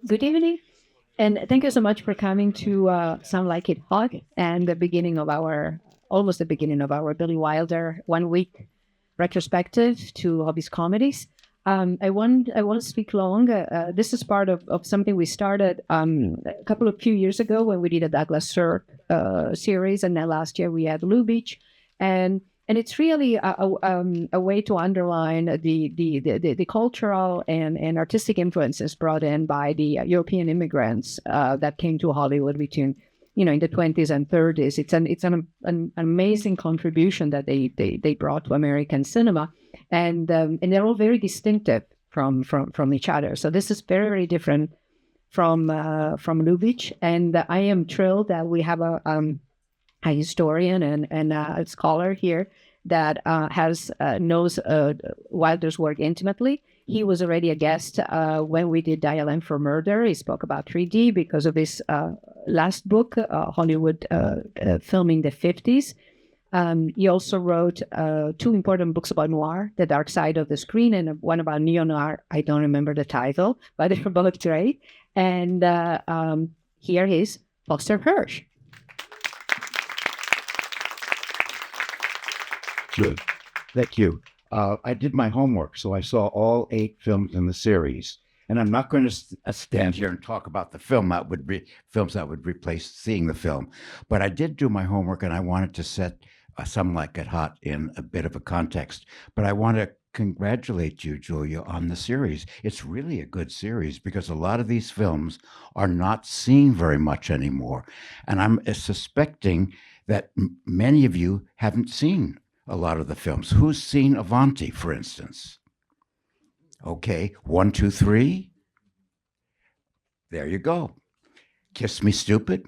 Good evening, and thank you so much for coming to Sound Like It Hot and the beginning of our, almost the beginning of our Billy Wilder 1 week retrospective to Hobbies Comedies. I won't speak long. This is part of something we started a couple of few years ago when we did a Douglas Sirk series, and then last year we had Lubitsch, and and it's really a way to underline the cultural and artistic influences brought in by the European immigrants that came to Hollywood between, in the 20s and 30s. It's an amazing contribution that they brought to American cinema, and they're all very distinctive from each other. So this is very, very different from Lubitsch, and I am thrilled that we have a historian and a scholar here that has knows Wilder's work intimately. He was already a guest when we did Dial M for Murder. He spoke about 3D because of his last book, Hollywood Filming the 50s. He also wrote two important books about noir, The Dark Side of the Screen, and one about neo-noir. I don't remember the title, but they're both great. And here is Foster Hirsch. Good. Thank you. I did my homework, so I saw all 8 films in the series. And I'm not going to stand here and talk about the films that would replace seeing the film. But I did do my homework, and I wanted to set Some Like It Hot in a bit of a context. But I want to congratulate you, Giulia, on the series. It's really a good series because a lot of these films are not seen very much anymore. And I'm suspecting that many of you haven't seen a lot of the films. Who's seen Avanti, for instance? Okay, 1, 2, 3. There you go. Kiss Me Stupid.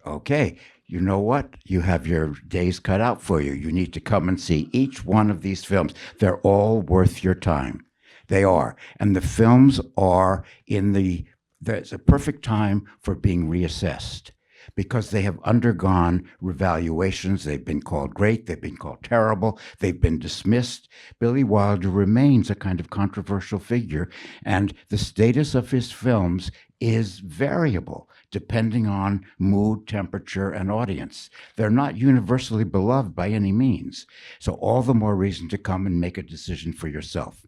Okay, you know what? You have your days cut out for you. You need to come and see each one of these films. They're all worth your time. They are. And the films are there's a perfect time for being reassessed, because they have undergone revaluations. They've been called great, they've been called terrible, they've been dismissed. Billy Wilder remains a kind of controversial figure, and the status of his films is variable depending on mood, temperature, and audience. They're not universally beloved by any means. So all the more reason to come and make a decision for yourself.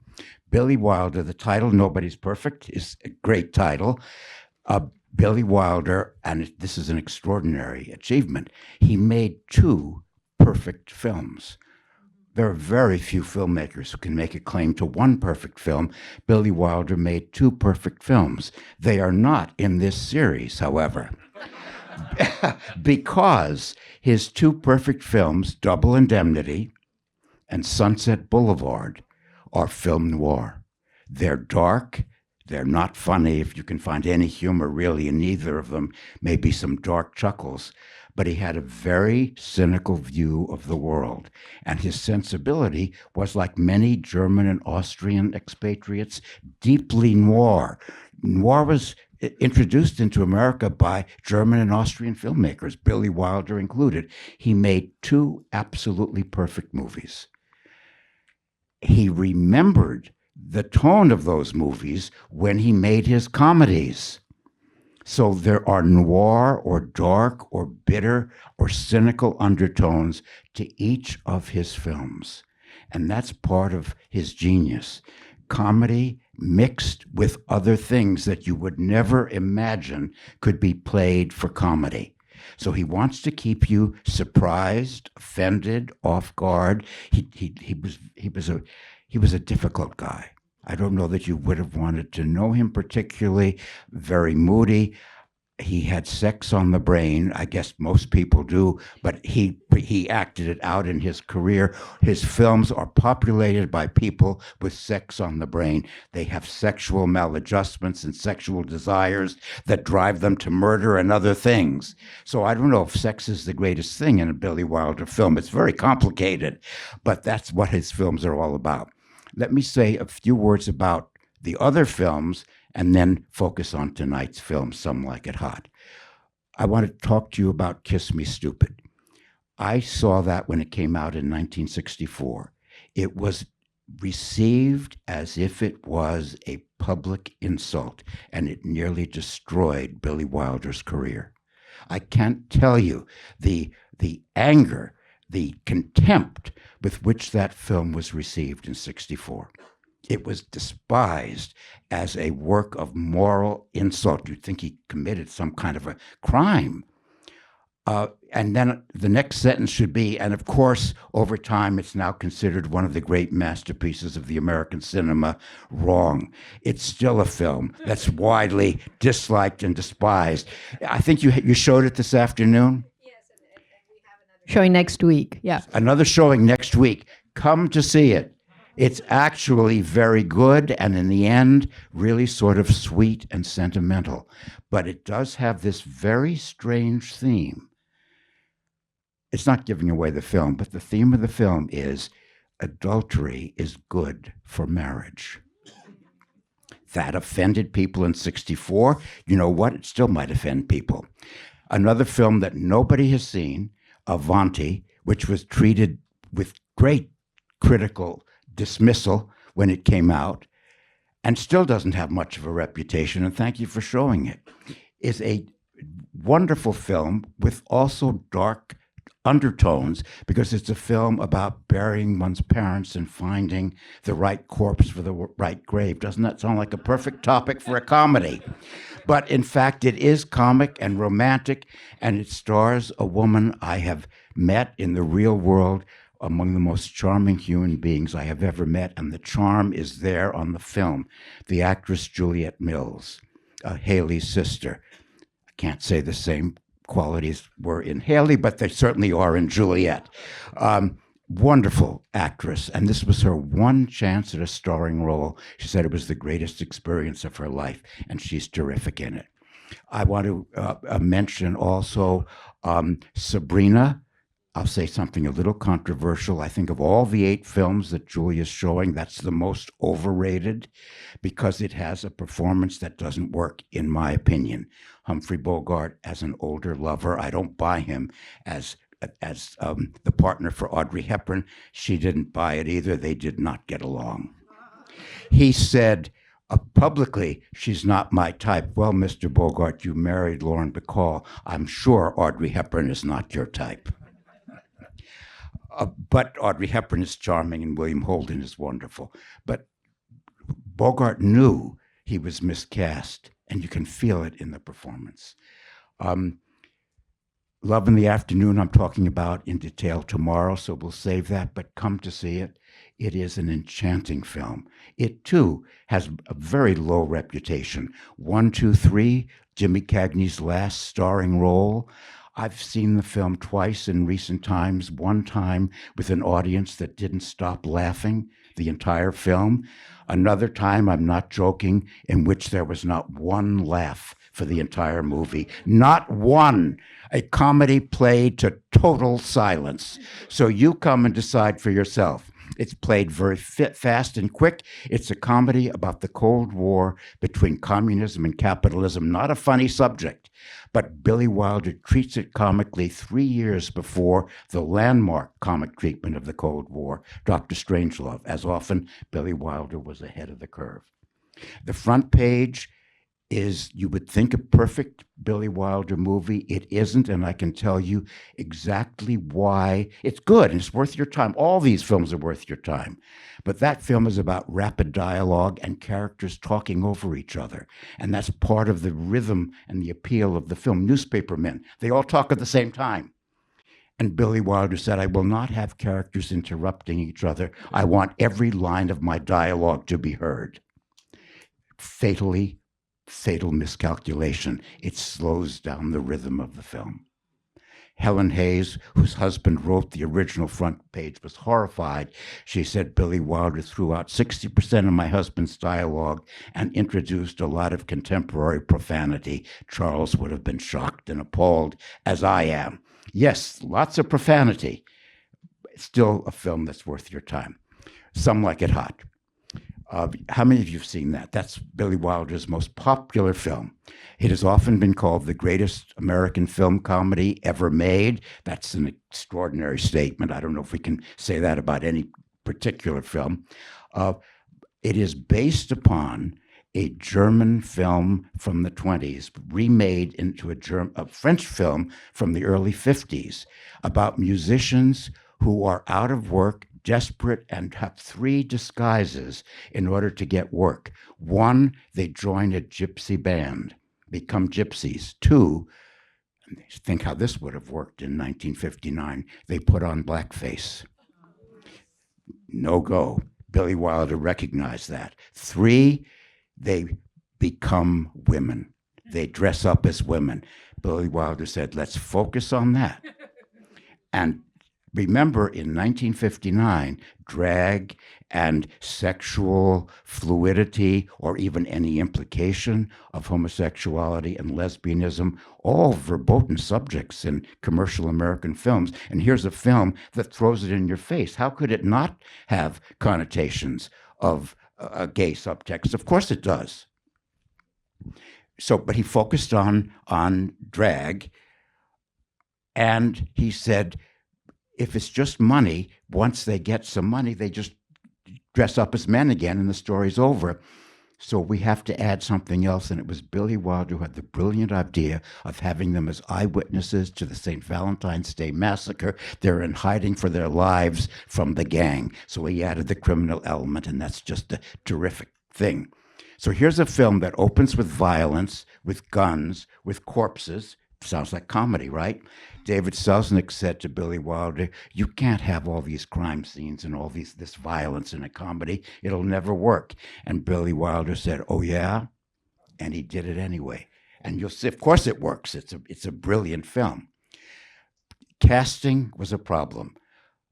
Billy Wilder, the title, Nobody's Perfect, is a great title. Billy Wilder, and this is an extraordinary achievement, he made 2 perfect films. There are very few filmmakers who can make a claim to 1 perfect film. Billy Wilder made 2 perfect films. They are not in this series, however, because his 2 perfect films, Double Indemnity and Sunset Boulevard, are film noir. They're dark. They're not funny, if you can find any humor really in either of them, maybe some dark chuckles. But he had a very cynical view of the world. And his sensibility was, like many German and Austrian expatriates, deeply noir. Noir was introduced into America by German and Austrian filmmakers, Billy Wilder included. He made 2 absolutely perfect movies. He remembered the tone of those movies when he made his comedies. So there are noir or dark or bitter or cynical undertones to each of his films. And that's part of his genius. Comedy mixed with other things that you would never imagine could be played for comedy. So he wants to keep you surprised, offended, off guard. He was a difficult guy. I don't know that you would have wanted to know him particularly. Very moody. He had sex on the brain. I guess most people do, but he acted it out in his career. His films are populated by people with sex on the brain. They have sexual maladjustments and sexual desires that drive them to murder and other things. So I don't know if sex is the greatest thing in a Billy Wilder film. It's very complicated, but that's what his films are all about. Let me say a few words about the other films and then focus on tonight's film, Some Like It Hot. I want to talk to you about Kiss Me Stupid. I saw that when it came out in 1964. It was received as if it was a public insult, and it nearly destroyed Billy Wilder's career. I can't tell you the anger, the contempt with which that film was received in 64. It was despised as a work of moral insult. You'd think he committed some kind of a crime. And then the next sentence should be, and of course, over time, it's now considered one of the great masterpieces of the American cinema. Wrong. It's still a film that's widely disliked and despised. I think you showed it this afternoon. Showing next week. Yeah. Another showing next week. Come to see it. It's actually very good, and in the end, really sort of sweet and sentimental. But it does have this very strange theme. It's not giving away the film, but the theme of the film is adultery is good for marriage. That offended people in 64. You know what? It still might offend people. Another film that nobody has seen, Avanti, which was treated with great critical dismissal when it came out, and still doesn't have much of a reputation, and thank you for showing it, is a wonderful film with also dark undertones, because it's a film about burying one's parents and finding the right corpse for the right grave. Doesn't that sound like a perfect topic for a comedy? But in fact, it is comic and romantic, and it stars a woman I have met in the real world, among the most charming human beings I have ever met, and the charm is there on the film. The actress Juliet Mills, Haley's sister. I can't say the same qualities were in Haley, but they certainly are in Juliet. Wonderful actress, and this was her one chance at a starring role. She said it was the greatest experience of her life, and she's terrific in it. I want to mention also Sabrina. I'll say something a little controversial. I think of all the 8 films that Giulia's showing, that's the most overrated because it has a performance that doesn't work, in my opinion. Humphrey Bogart as an older lover, I don't buy him as the partner for Audrey Hepburn. She didn't buy it either. They did not get along. He said publicly, she's not my type. Well, Mr. Bogart, you married Lauren Bacall. I'm sure Audrey Hepburn is not your type. But Audrey Hepburn is charming and William Holden is wonderful. But Bogart knew he was miscast, and you can feel it in the performance. Love in the Afternoon, I'm talking about in detail tomorrow, so we'll save that, but come to see it. It is an enchanting film. It, too, has a very low reputation. 1, 2, 3, Jimmy Cagney's last starring role. I've seen the film twice in recent times, one time with an audience that didn't stop laughing the entire film. Another time, I'm not joking, in which there was not one laugh for the entire movie. Not one. A comedy played to total silence. So you come and decide for yourself. It's played very fast and quick. It's a comedy about the Cold War between communism and capitalism. Not a funny subject, but Billy Wilder treats it comically 3 years before the landmark comic treatment of the Cold War, Dr. Strangelove. As often, Billy Wilder was ahead of the curve. The front page is, you would think, a perfect Billy Wilder movie. It isn't, and I can tell you exactly why. It's good, and it's worth your time. All these films are worth your time. But that film is about rapid dialogue and characters talking over each other. And that's part of the rhythm and the appeal of the film. Newspapermen, they all talk at the same time. And Billy Wilder said, I will not have characters interrupting each other. I want every line of my dialogue to be heard. Fatal miscalculation. It slows down the rhythm of the film. Helen Hayes, whose husband wrote the original front page, was horrified. She said Billy Wilder threw out 60% of my husband's dialogue and introduced a lot of contemporary profanity. Charles would have been shocked and appalled, as I am. Yes, lots of profanity. Still a film that's worth your time. Some Like It Hot. How many of you have seen that? That's Billy Wilder's most popular film. It has often been called the greatest American film comedy ever made. That's an extraordinary statement. I don't know if we can say that about any particular film. It is based upon a German film from the 20s, remade into a French film from the early 50s, about musicians who are out of work, desperate, and have three disguises in order to get work. One, they join a gypsy band, become gypsies. Two, think how this would have worked in 1959, they put on blackface. No go. Billy Wilder recognized that. Three, they become women. They dress up as women. Billy Wilder said, let's focus on that. And remember, in 1959, drag and sexual fluidity, or even any implication of homosexuality and lesbianism, all verboten subjects in commercial American films. And here's a film that throws it in your face. How could it not have connotations of a gay subtext? Of course it does. So, but he focused on drag, and he said, if it's just money, once they get some money, they just dress up as men again and the story's over. So we have to add something else. And it was Billy Wilder who had the brilliant idea of having them as eyewitnesses to the St. Valentine's Day Massacre. They're in hiding for their lives from the gang. So he added the criminal element, and that's just a terrific thing. So here's a film that opens with violence, with guns, with corpses. Sounds like comedy, right? David Selznick said to Billy Wilder, you can't have all these crime scenes and all this violence in a comedy. It'll never work. And Billy Wilder said, oh, yeah? And he did it anyway. And you'll see, of course it works. It's a brilliant film. Casting was a problem.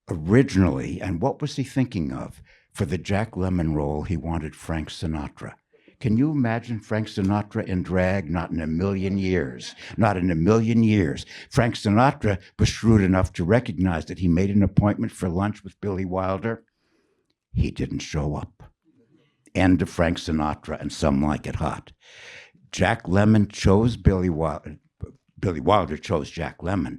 Originally, and what was he thinking of? For the Jack Lemmon role, he wanted Frank Sinatra. Can you imagine Frank Sinatra in drag? Not in a million years. Not in a million years. Frank Sinatra was shrewd enough to recognize that he made an appointment for lunch with Billy Wilder. He didn't show up. End of Frank Sinatra and Some Like It Hot. Jack Lemmon chose Billy Wilder. Billy Wilder chose Jack Lemmon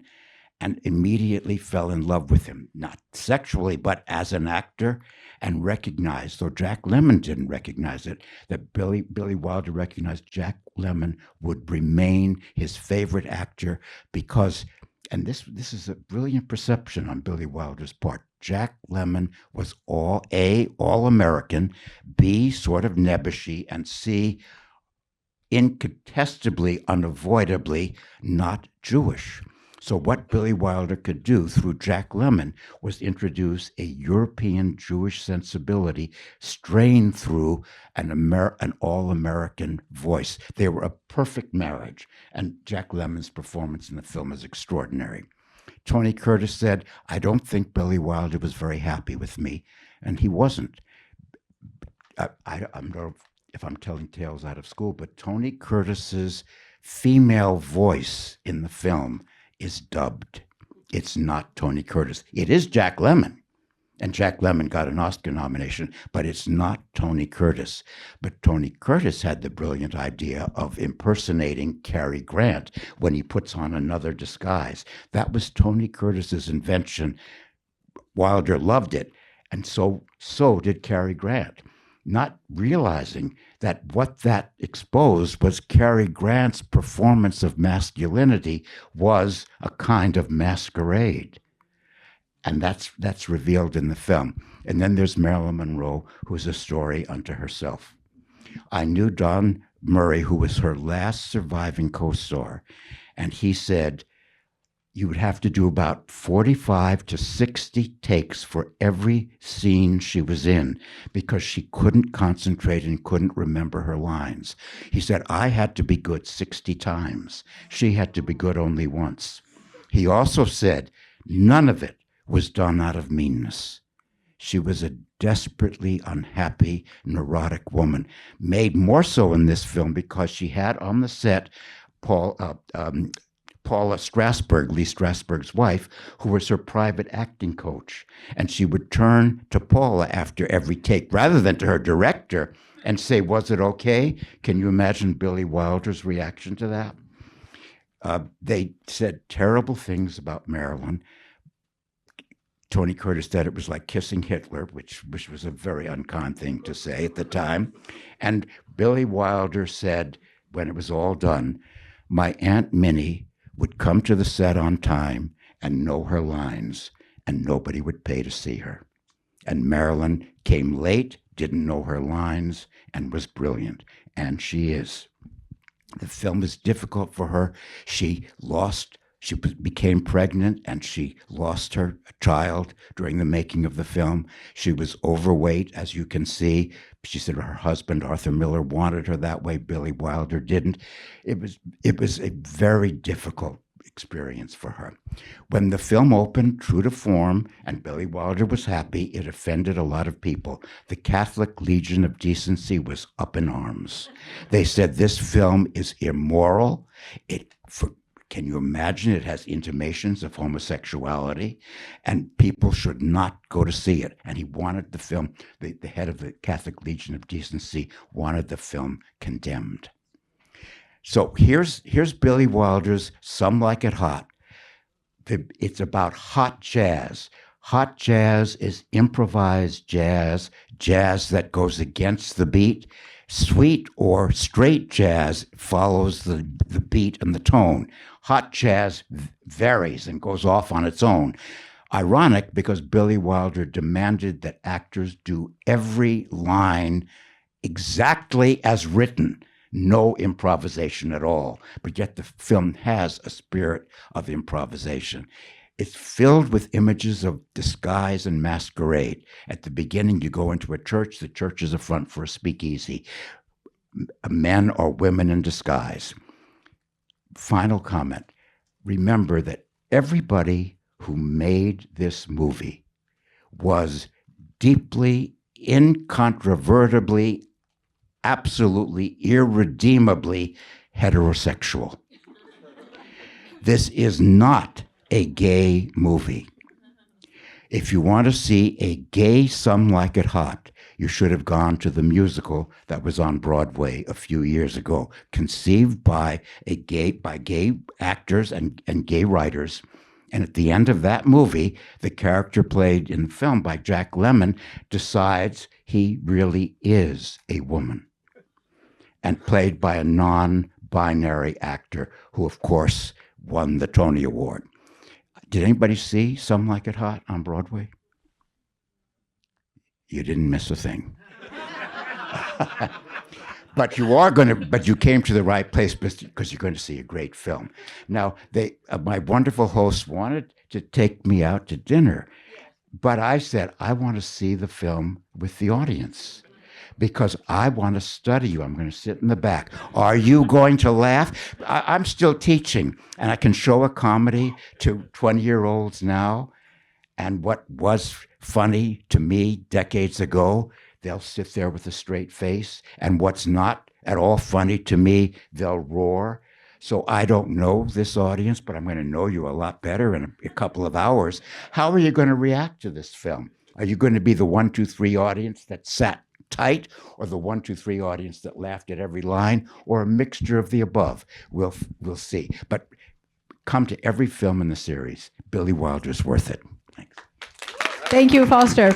and immediately fell in love with him, not sexually, but as an actor, and recognized, though Jack Lemmon didn't recognize it, that Billy Wilder recognized Jack Lemmon would remain his favorite actor because, and this is a brilliant perception on Billy Wilder's part, Jack Lemmon was all American, B, sort of nebbishy, and C, incontestably, unavoidably not Jewish. So what Billy Wilder could do through Jack Lemmon was introduce a European Jewish sensibility strained through an all-American voice. They were a perfect marriage, and Jack Lemmon's performance in the film is extraordinary. Tony Curtis said, I don't think Billy Wilder was very happy with me, and he wasn't. I don't know if I'm telling tales out of school, but Tony Curtis's female voice in the film is dubbed. It's not Tony Curtis. It is Jack Lemmon, and Jack Lemmon got an Oscar nomination, but it's not Tony Curtis. But Tony Curtis had the brilliant idea of impersonating Cary Grant when he puts on another disguise. That was Tony Curtis's invention. Wilder loved it, and so did Cary Grant, not realizing that what that exposed was Cary Grant's performance of masculinity was a kind of masquerade. And that's revealed in the film. And then there's Marilyn Monroe, who's a story unto herself. I knew Don Murray, who was her last surviving co-star, and he said, you would have to do about 45 to 60 takes for every scene she was in because she couldn't concentrate and couldn't remember her lines. He said, I had to be good 60 times. She had to be good only once. He also said, none of it was done out of meanness. She was a desperately unhappy, neurotic woman, made more so in this film because she had on the set Paula Strasberg, Lee Strasberg's wife, who was her private acting coach. And she would turn to Paula after every take, rather than to her director, and say, was it okay? Can you imagine Billy Wilder's reaction to that? They said terrible things about Marilyn. Tony Curtis said it was like kissing Hitler, which was a very unkind thing to say at the time. And Billy Wilder said, when it was all done, my Aunt Minnie would come to the set on time and know her lines, and nobody would pay to see her. And Marilyn came late, didn't know her lines, and was brilliant. And she is. The film is difficult for her. She became pregnant and she lost her child during the making of the film. She was overweight, as you can see. She said her husband, Arthur Miller, wanted her that way. Billy Wilder didn't. It was a very difficult experience for her. When the film opened, true to form, and Billy Wilder was happy, it offended a lot of people. The Catholic Legion of Decency was up in arms. They said this film is immoral. Can you imagine? It has intimations of homosexuality, and people should not go to see it. And he wanted the film, the head of the Catholic Legion of Decency wanted the film condemned. So here's Billy Wilder's Some Like It Hot. It's about hot jazz. Hot jazz is improvised jazz, jazz that goes against the beat. Sweet or straight jazz follows the beat and the tone. Hot jazz varies and goes off on its own. Ironic, because Billy Wilder demanded that actors do every line exactly as written. No improvisation at all, but yet the film has a spirit of improvisation. It's filled with images of disguise and masquerade. At the beginning, you go into a church. The church is a front for a speakeasy. Men or women in disguise. Final comment. Remember that everybody who made this movie was deeply, incontrovertibly, absolutely irredeemably heterosexual. This is not a gay movie. If you want to see a gay Some Like It Hot, you should have gone to the musical that was on Broadway a few years ago, conceived by gay actors and gay writers. And at the end of that movie, the character played in the film by Jack Lemmon decides he really is a woman, and played by a non-binary actor who, of course, won the Tony Award. Did anybody see Some Like It Hot on Broadway? You didn't miss a thing. But you came to the right place because you're going to see a great film. Now, my wonderful hosts wanted to take me out to dinner, but I said, I want to see the film with the audience because I want to study you. I'm going to sit in the back. Are you going to laugh? I'm still teaching, and I can show a comedy to 20-year-olds now, and what was funny to me decades ago, they'll sit there with a straight face, and what's not at all funny to me, they'll roar. So I don't know this audience, but I'm going to know you a lot better in a couple of hours. How are you going to react to this film? Are you going to be the 1, 2, 3 audience that sat tight, or the 1, 2, 3 audience that laughed at every line, or a mixture of the above? We'll see. But come to every film in the series. Billy Wilder's worth it. Thanks. Thank you, Foster.